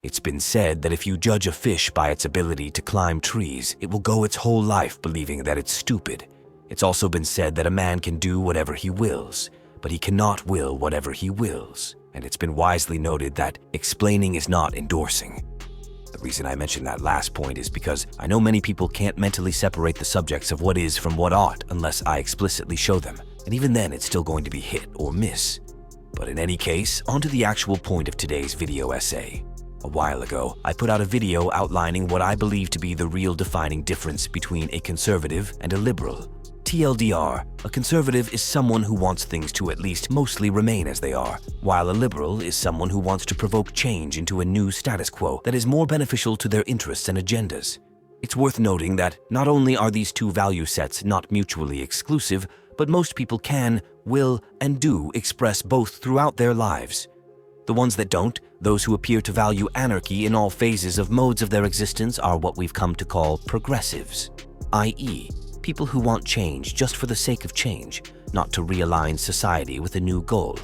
It's been said that if you judge a fish by its ability to climb trees, it will go its whole life believing that it's stupid. It's also been said that a man can do whatever he wills, but he cannot will whatever he wills. And it's been wisely noted that explaining is not endorsing. The reason I mention that last point is because I know many people can't mentally separate the subjects of what is from what ought unless I explicitly show them, and even then it's still going to be hit or miss. But in any case, on to the actual point of today's video essay. A while ago, I put out a video outlining what I believe to be the real defining difference between a conservative and a liberal. TLDR, a conservative is someone who wants things to at least mostly remain as they are, while a liberal is someone who wants to provoke change into a new status quo that is more beneficial to their interests and agendas. It's worth noting that not only are these two value sets not mutually exclusive, but most people can, will, and do express both throughout their lives. The ones that don't, those who appear to value anarchy in all phases of modes of their existence, are what we've come to call progressives, i.e., people who want change just for the sake of change, not to realign society with a new goal.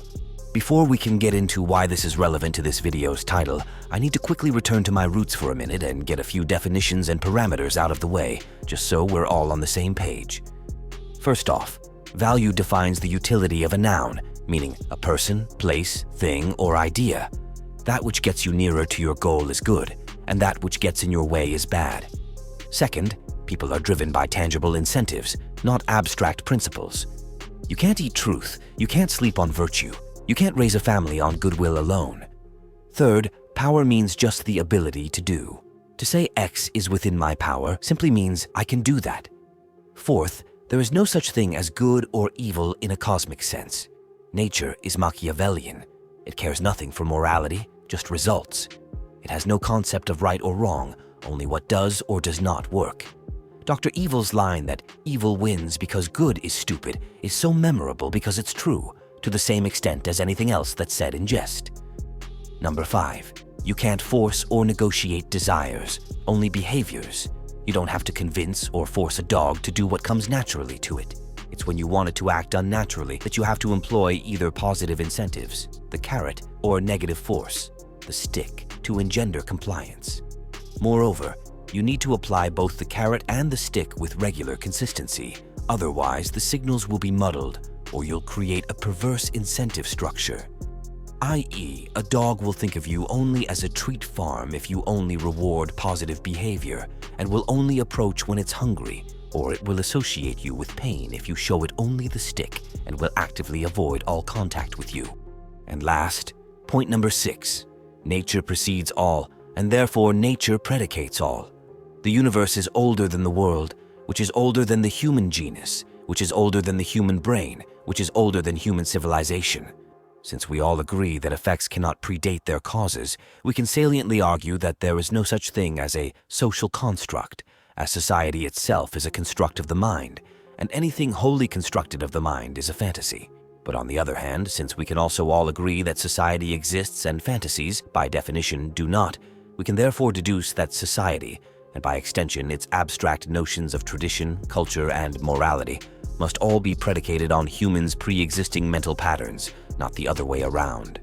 Before we can get into why this is relevant to this video's title, I need to quickly return to my roots for a minute and get a few definitions and parameters out of the way, just so we're all on the same page. First off, value defines the utility of a noun, meaning a person, place, thing, or idea. That which gets you nearer to your goal is good, and that which gets in your way is bad. Second, people are driven by tangible incentives, not abstract principles. You can't eat truth, you can't sleep on virtue, you can't raise a family on goodwill alone. Third, power means just the ability to do. To say X is within my power simply means I can do that. Fourth, there is no such thing as good or evil in a cosmic sense. Nature is Machiavellian. It cares nothing for morality, just results. It has no concept of right or wrong, only what does or does not work. Dr. Evil's line that evil wins because good is stupid is so memorable because it's true, to the same extent as anything else that's said in jest. Number 5, you can't force or negotiate desires, only behaviors. You don't have to convince or force a dog to do what comes naturally to it. It's when you want it to act unnaturally that you have to employ either positive incentives, the carrot, or negative force, the stick, to engender compliance. Moreover, you need to apply both the carrot and the stick with regular consistency. Otherwise, the signals will be muddled, or you'll create a perverse incentive structure. I.e., a dog will think of you only as a treat farm if you only reward positive behavior, and will only approach when it's hungry, or it will associate you with pain if you show it only the stick and will actively avoid all contact with you. And last, point number 6, nature precedes all, and therefore nature predicates all. The universe is older than the world, which is older than the human genus, which is older than the human brain, which is older than human civilization. Since we all agree that effects cannot predate their causes, we can saliently argue that there is no such thing as a social construct, as society itself is a construct of the mind, and anything wholly constructed of the mind is a fantasy. But on the other hand, since we can also all agree that society exists and fantasies, by definition, do not, we can therefore deduce that society, and by extension its abstract notions of tradition, culture, and morality, must all be predicated on humans' pre-existing mental patterns, not the other way around.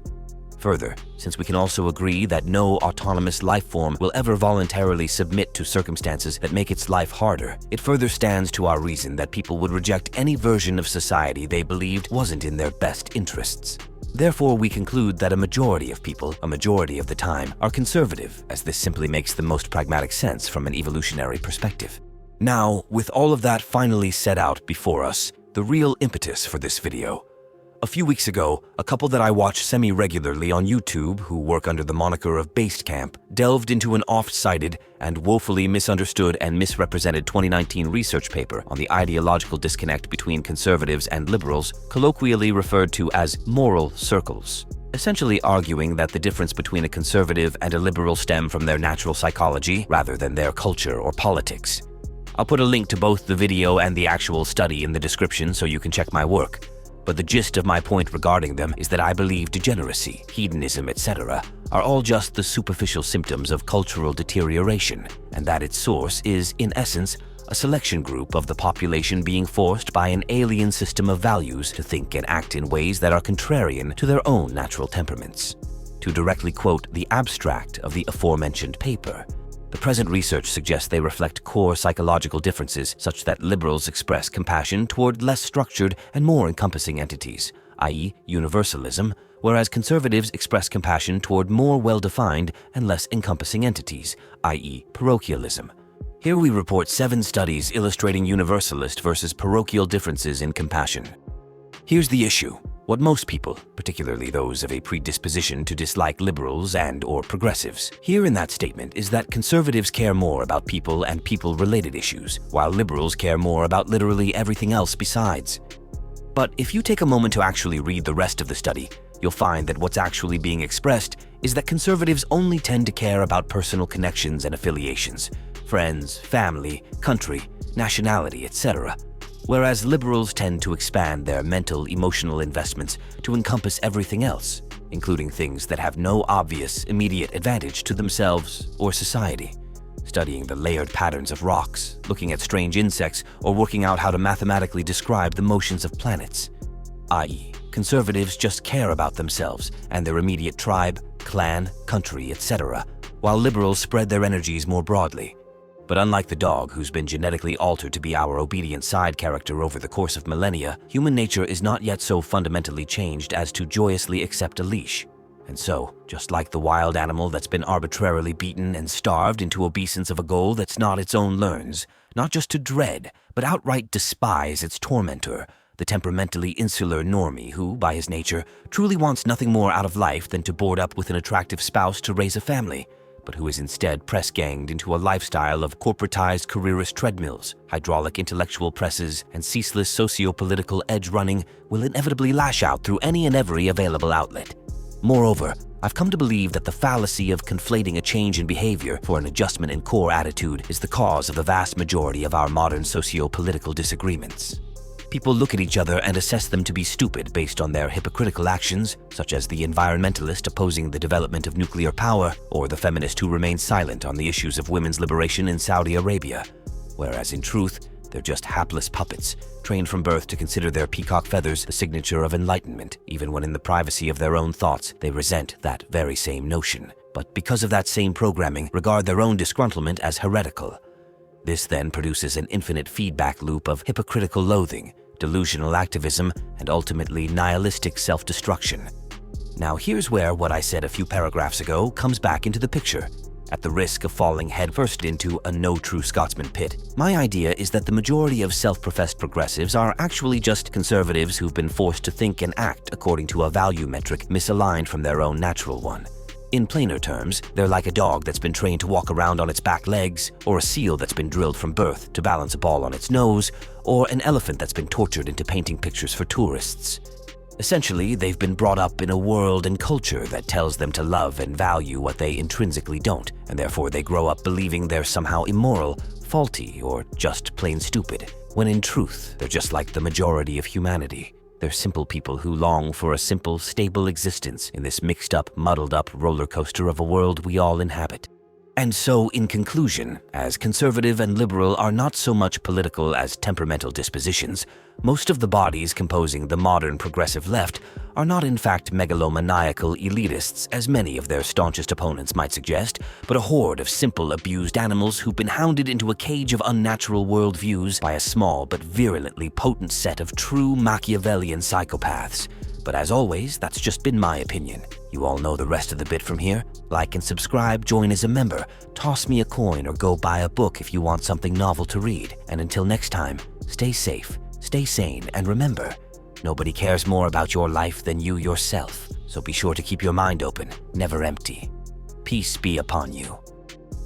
Further, since we can also agree that no autonomous life form will ever voluntarily submit to circumstances that make its life harder, it further stands to our reason that people would reject any version of society they believed wasn't in their best interests. Therefore, we conclude that a majority of people, a majority of the time, are conservative, as this simply makes the most pragmatic sense from an evolutionary perspective. Now, with all of that finally set out before us, the real impetus for this video. A few weeks ago, a couple that I watch semi-regularly on YouTube, who work under the moniker of Basecamp, delved into an oft-cited and woefully misunderstood and misrepresented 2019 research paper on the ideological disconnect between conservatives and liberals, colloquially referred to as moral circles, essentially arguing that the difference between a conservative and a liberal stem from their natural psychology rather than their culture or politics. I'll put a link to both the video and the actual study in the description so you can check my work. But the gist of my point regarding them is that I believe degeneracy, hedonism, etc. are all just the superficial symptoms of cultural deterioration, and that its source is, in essence, a selection group of the population being forced by an alien system of values to think and act in ways that are contrarian to their own natural temperaments. to directly quote the abstract of the aforementioned paper. The present research suggests they reflect core psychological differences such that liberals express compassion toward less structured and more encompassing entities, i.e. universalism, whereas conservatives express compassion toward more well-defined and less encompassing entities, i.e. parochialism. Here we report 7 studies illustrating universalist versus parochial differences in compassion. Here's the issue. What most people, particularly those of a predisposition to dislike liberals and/or progressives, hear in that statement is that conservatives care more about people and people-related issues, while liberals care more about literally everything else besides. But if you take a moment to actually read the rest of the study, you'll find that what's actually being expressed is that conservatives only tend to care about personal connections and affiliations, friends, family, country, nationality, etc., whereas liberals tend to expand their mental, emotional investments to encompass everything else, including things that have no obvious, immediate advantage to themselves or society. Studying the layered patterns of rocks, looking at strange insects, or working out how to mathematically describe the motions of planets. I.e., conservatives just care about themselves and their immediate tribe, clan, country, etc., while liberals spread their energies more broadly. But unlike the dog who's been genetically altered to be our obedient side character over the course of millennia, human nature is not yet so fundamentally changed as to joyously accept a leash. And so, just like the wild animal that's been arbitrarily beaten and starved into obeisance of a goal that's not its own learns, not just to dread, but outright despise its tormentor, the temperamentally insular normie who, by his nature, truly wants nothing more out of life than to board up with an attractive spouse to raise a family, but who is instead press-ganged into a lifestyle of corporatized careerist treadmills, hydraulic intellectual presses, and ceaseless socio-political edge-running, will inevitably lash out through any and every available outlet. Moreover, I've come to believe that the fallacy of conflating a change in behavior for an adjustment in core attitude is the cause of the vast majority of our modern socio-political disagreements. People look at each other and assess them to be stupid based on their hypocritical actions, such as the environmentalist opposing the development of nuclear power, or the feminist who remains silent on the issues of women's liberation in Saudi Arabia. Whereas in truth, they're just hapless puppets, trained from birth to consider their peacock feathers the signature of enlightenment, even when in the privacy of their own thoughts they resent that very same notion, but because of that same programming, regard their own disgruntlement as heretical. This then produces an infinite feedback loop of hypocritical loathing, delusional activism, and ultimately nihilistic self-destruction. Now here's where what I said a few paragraphs ago comes back into the picture. At the risk of falling headfirst into a no true Scotsman pit, my idea is that the majority of self-professed progressives are actually just conservatives who've been forced to think and act according to a value metric misaligned from their own natural one. In plainer terms, they're like a dog that's been trained to walk around on its back legs, or a seal that's been drilled from birth to balance a ball on its nose, or an elephant that's been tortured into painting pictures for tourists. Essentially, they've been brought up in a world and culture that tells them to love and value what they intrinsically don't, and therefore they grow up believing they're somehow immoral, faulty, or just plain stupid, when in truth, they're just like the majority of humanity. They're simple people who long for a simple, stable existence in this mixed-up, muddled-up roller coaster of a world we all inhabit. And so, in conclusion, as conservative and liberal are not so much political as temperamental dispositions, most of the bodies composing the modern progressive left are not in fact megalomaniacal elitists, as many of their staunchest opponents might suggest, but a horde of simple, abused animals who've been hounded into a cage of unnatural worldviews by a small but virulently potent set of true Machiavellian psychopaths. But as always, that's just been my opinion. You all know the rest of the bit from here. Like and subscribe, join as a member, toss me a coin, or go buy a book if you want something novel to read. And until next time, stay safe, stay sane, and remember, nobody cares more about your life than you yourself. So be sure to keep your mind open, never empty. Peace be upon you.